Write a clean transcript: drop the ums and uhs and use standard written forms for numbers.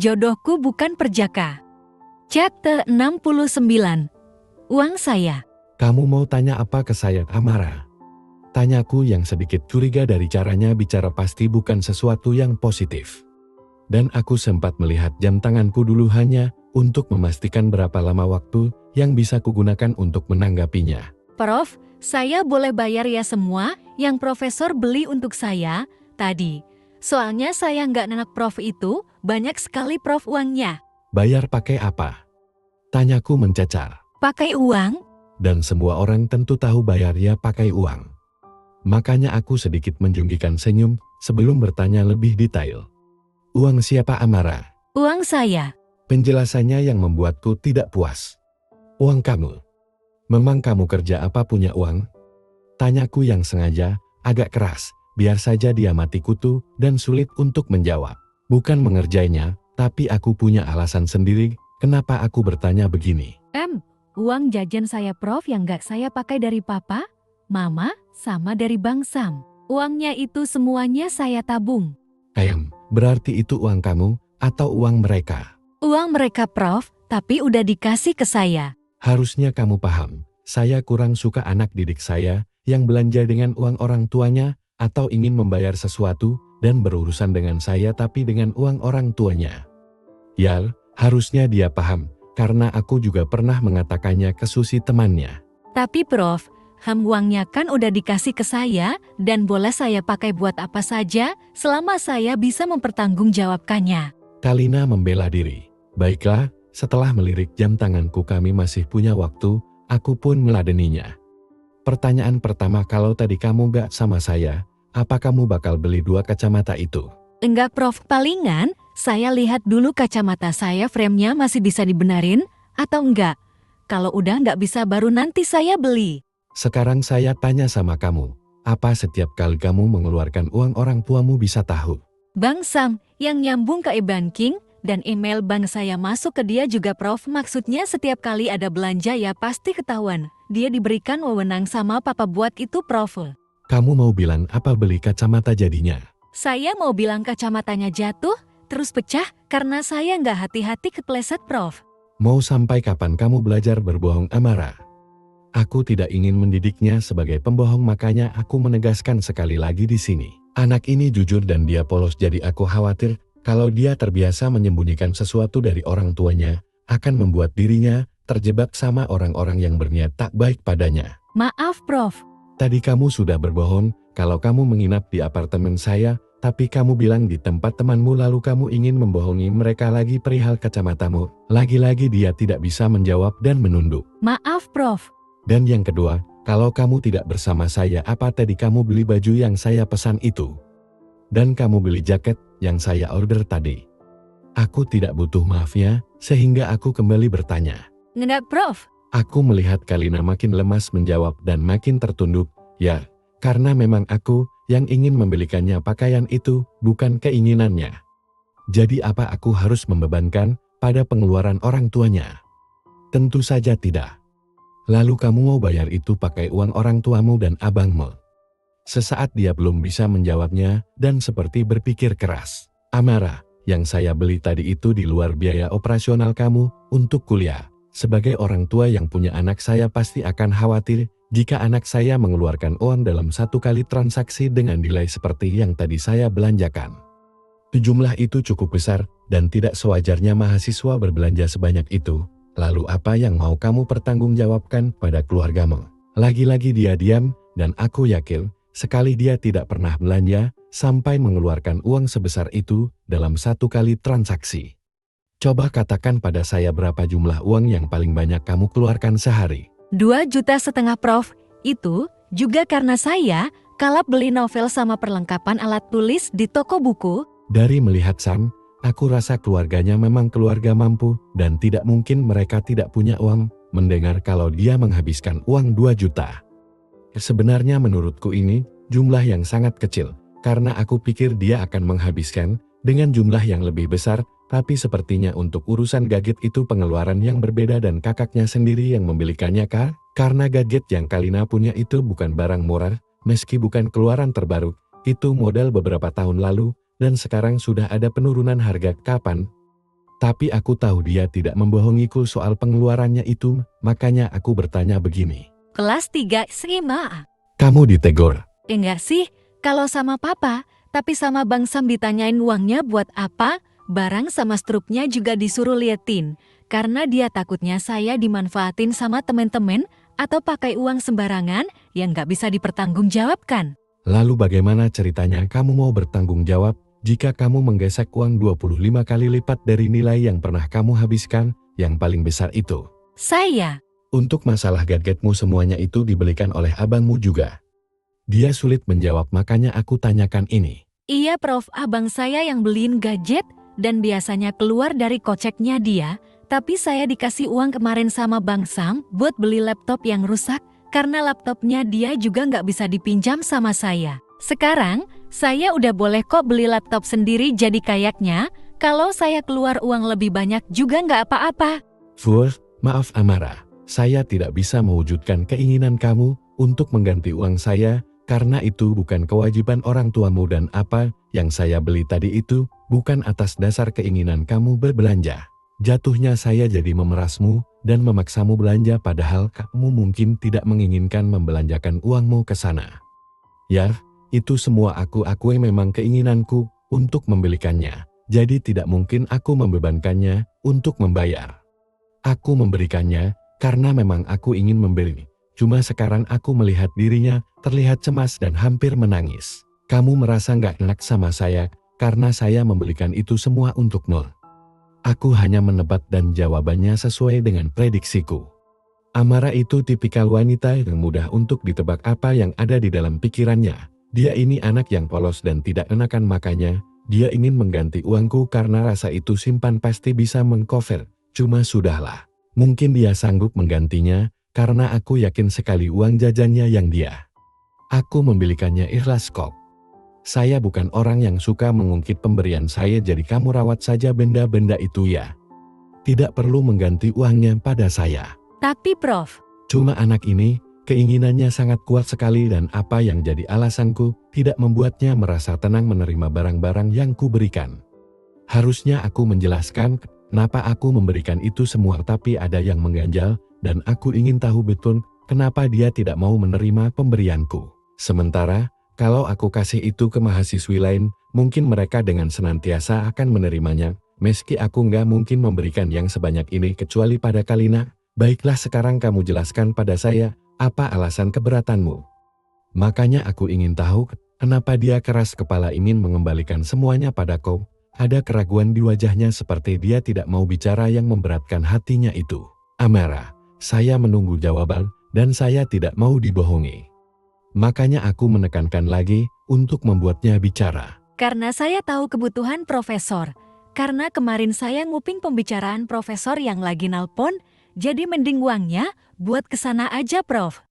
jodohku bukan perjaka. Chat ke-69. Uang saya. Kamu mau tanya apa ke saya, Amara? Tanyaku yang sedikit curiga dari caranya bicara pasti bukan sesuatu yang positif. Dan aku sempat melihat jam tanganku dulu hanya untuk memastikan berapa lama waktu yang bisa kugunakan untuk menanggapinya. Prof, saya boleh bayar ya semua yang profesor beli untuk saya tadi. Soalnya saya nggak nenak prof itu, banyak sekali prof uangnya. Bayar pakai apa? Tanyaku mencacar. Pakai uang? Dan semua orang tentu tahu bayarnya pakai uang. Makanya aku sedikit menjungkikan senyum sebelum bertanya lebih detail. Uang siapa, Amara? Uang saya. Penjelasannya yang membuatku tidak puas. Uang kamu? Memang kamu kerja apa punya uang? Tanyaku yang sengaja agak keras, biar saja dia mati kutu dan sulit untuk menjawab. Bukan mengerjainya, tapi aku punya alasan sendiri kenapa aku bertanya begini. Uang jajan saya prof yang nggak saya pakai dari papa, mama, sama dari Bang Sam. Uangnya itu semuanya saya tabung. Berarti itu uang kamu atau uang mereka? Uang mereka prof, tapi udah dikasih ke saya. Harusnya kamu paham, saya kurang suka anak didik saya yang belanja dengan uang orang tuanya atau ingin membayar sesuatu dan berurusan dengan saya tapi dengan uang orang tuanya. Ya, harusnya dia paham, karena aku juga pernah mengatakannya ke Susi temannya. Tapi prof, uangnya kan udah dikasih ke saya dan boleh saya pakai buat apa saja selama saya bisa mempertanggungjawabkannya. Kalina membela diri. Baiklah, setelah melirik jam tanganku kami masih punya waktu, aku pun meladeninya. Pertanyaan pertama, kalau tadi kamu gak sama saya, apa kamu bakal beli 2 kacamata itu? Enggak prof, palingan saya lihat dulu kacamata saya frame-nya masih bisa dibenerin atau enggak. Kalau udah nggak bisa baru nanti saya beli. Sekarang saya tanya sama kamu, apa setiap kali kamu mengeluarkan uang orang tuamu bisa tahu? Bang Sam, yang nyambung ke e-banking dan email bank saya masuk ke dia juga prof. Maksudnya setiap kali ada belanja ya pasti ketahuan. Dia diberikan wewenang sama papa buat itu prof. Kamu mau bilang apa beli kacamata jadinya? Saya mau bilang kacamatanya jatuh, terus pecah karena saya nggak hati-hati kepleset prof. Mau sampai kapan kamu belajar berbohong, Amara? Aku tidak ingin mendidiknya sebagai pembohong, makanya aku menegaskan sekali lagi di sini. Anak ini jujur dan dia polos, jadi aku khawatir kalau dia terbiasa menyembunyikan sesuatu dari orang tuanya, akan membuat dirinya terjebak sama orang-orang yang berniat tak baik padanya. Maaf prof. Tadi kamu sudah berbohong kalau kamu menginap di apartemen saya, tapi kamu bilang di tempat temanmu lalu kamu ingin membohongi mereka lagi perihal kacamatamu. Lagi-lagi dia tidak bisa menjawab dan menunduk. Maaf prof. Dan yang kedua, kalau kamu tidak bersama saya, apa tadi kamu beli baju yang saya pesan itu? Dan kamu beli jaket yang saya order tadi? Aku tidak butuh maafnya, sehingga aku kembali bertanya. Nggak prof. Aku melihat Kalina makin lemas menjawab dan makin tertunduk. Ya, karena memang aku yang ingin membelikannya pakaian itu, bukan keinginannya. Jadi apa aku harus membebankan pada pengeluaran orang tuanya? Tentu saja tidak. Lalu kamu mau bayar itu pakai uang orang tuamu dan abangmu? Sesaat dia belum bisa menjawabnya dan seperti berpikir keras. Amara, yang saya beli tadi itu di luar biaya operasional kamu untuk kuliah. Sebagai orang tua yang punya anak, saya pasti akan khawatir jika anak saya mengeluarkan uang dalam 1 kali transaksi dengan nilai seperti yang tadi saya belanjakan. Jumlah itu cukup besar dan tidak sewajarnya mahasiswa berbelanja sebanyak itu. Lalu apa yang mau kamu pertanggungjawabkan pada keluargamu? Lagi-lagi dia diam dan aku yakin sekali dia tidak pernah belanja sampai mengeluarkan uang sebesar itu dalam 1 kali transaksi. Coba katakan pada saya berapa jumlah uang yang paling banyak kamu keluarkan sehari? 2,5 juta prof. Itu juga karena saya kalap beli novel sama perlengkapan alat tulis di toko buku. Dari melihat Sam, aku rasa keluarganya memang keluarga mampu dan tidak mungkin mereka tidak punya uang. Mendengar kalau dia menghabiskan uang 2 juta. Sebenarnya menurutku ini jumlah yang sangat kecil, karena aku pikir dia akan menghabiskan dengan jumlah yang lebih besar, tapi sepertinya untuk urusan gadget itu pengeluaran yang berbeda dan kakaknya sendiri yang membelikannya karena gadget yang Kalina punya itu bukan barang murah, meski bukan keluaran terbaru, itu modal beberapa tahun lalu, dan sekarang sudah ada penurunan harga. Kapan? Tapi aku tahu dia tidak membohongiku soal pengeluarannya itu, makanya aku bertanya begini. Kelas 3 SMA. Kamu ditegur. Enggak sih, kalau sama papa, tapi sama Bang Sam ditanyain uangnya buat apa, barang sama struknya juga disuruh liatin. Karena dia takutnya saya dimanfaatin sama temen-temen atau pakai uang sembarangan yang nggak bisa dipertanggungjawabkan. Lalu bagaimana ceritanya kamu mau bertanggung jawab jika kamu menggesek uang 25 kali lipat dari nilai yang pernah kamu habiskan, yang paling besar itu? Saya, Untuk masalah gadgetmu semuanya itu dibelikan oleh abangmu juga. Dia sulit menjawab, makanya aku tanyakan ini. iya Prof, abang saya yang beliin gadget dan biasanya keluar dari koceknya dia, tapi saya dikasih uang kemarin sama Bang Sam buat beli laptop yang rusak karena laptopnya dia juga nggak bisa dipinjam sama saya. Sekarang, saya udah boleh kok beli laptop sendiri, jadi kayaknya kalau saya keluar uang lebih banyak juga nggak apa-apa. Fur, maaf Amara, saya tidak bisa mewujudkan keinginan kamu untuk mengganti uang saya, karena itu bukan kewajiban orang tuamu dan apa yang saya beli tadi itu bukan atas dasar keinginan kamu berbelanja. Jatuhnya saya jadi memerasmu dan memaksamu belanja padahal kamu mungkin tidak menginginkan membelanjakan uangmu ke sana. Ya, itu semua aku akui memang keinginanku untuk membelikannya, jadi tidak mungkin aku membebankannya untuk membayar. Aku memberikannya karena memang aku ingin membeli. Cuma sekarang aku melihat dirinya terlihat cemas dan hampir menangis. Kamu merasa nggak enak sama saya karena saya membelikan itu semua untukmu. Aku hanya menebak dan jawabannya sesuai dengan prediksiku. Amara itu tipikal wanita yang mudah untuk ditebak apa yang ada di dalam pikirannya. Dia ini anak yang polos dan tidak enakan, makanya dia ingin mengganti uangku karena rasa itu simpan pasti bisa mengcover. Cuma sudahlah, mungkin dia sanggup menggantinya karena aku yakin sekali uang jajannya yang dia. Aku membelikannya ikhlas kok. Saya bukan orang yang suka mengungkit pemberian saya, jadi kamu rawat saja benda-benda itu ya. Tidak perlu mengganti uangnya pada saya. Tapi Prof, Cuma anak ini, keinginannya sangat kuat sekali dan apa yang jadi alasanku tidak membuatnya merasa tenang menerima barang-barang yang kuberikan. Harusnya aku menjelaskan kenapa aku memberikan itu semua, tapi ada yang mengganjal dan aku ingin tahu betul kenapa dia tidak mau menerima pemberianku. Sementara, kalau aku kasih itu ke mahasiswi lain, mungkin mereka dengan senantiasa akan menerimanya, meski aku nggak mungkin memberikan yang sebanyak ini kecuali pada Kalina. Baiklah, sekarang kamu jelaskan pada saya, apa alasan keberatanmu? Makanya aku ingin tahu kenapa dia keras kepala ingin mengembalikan semuanya padaku. Ada keraguan di wajahnya seperti dia tidak mau bicara yang memberatkan hatinya itu. Amara, saya menunggu jawaban dan saya tidak mau dibohongi. Makanya aku menekankan lagi untuk membuatnya bicara. karena saya tahu kebutuhan profesor. Karena kemarin saya nguping pembicaraan profesor yang lagi nelpon, jadi mending uangnya buat kesana aja Prof.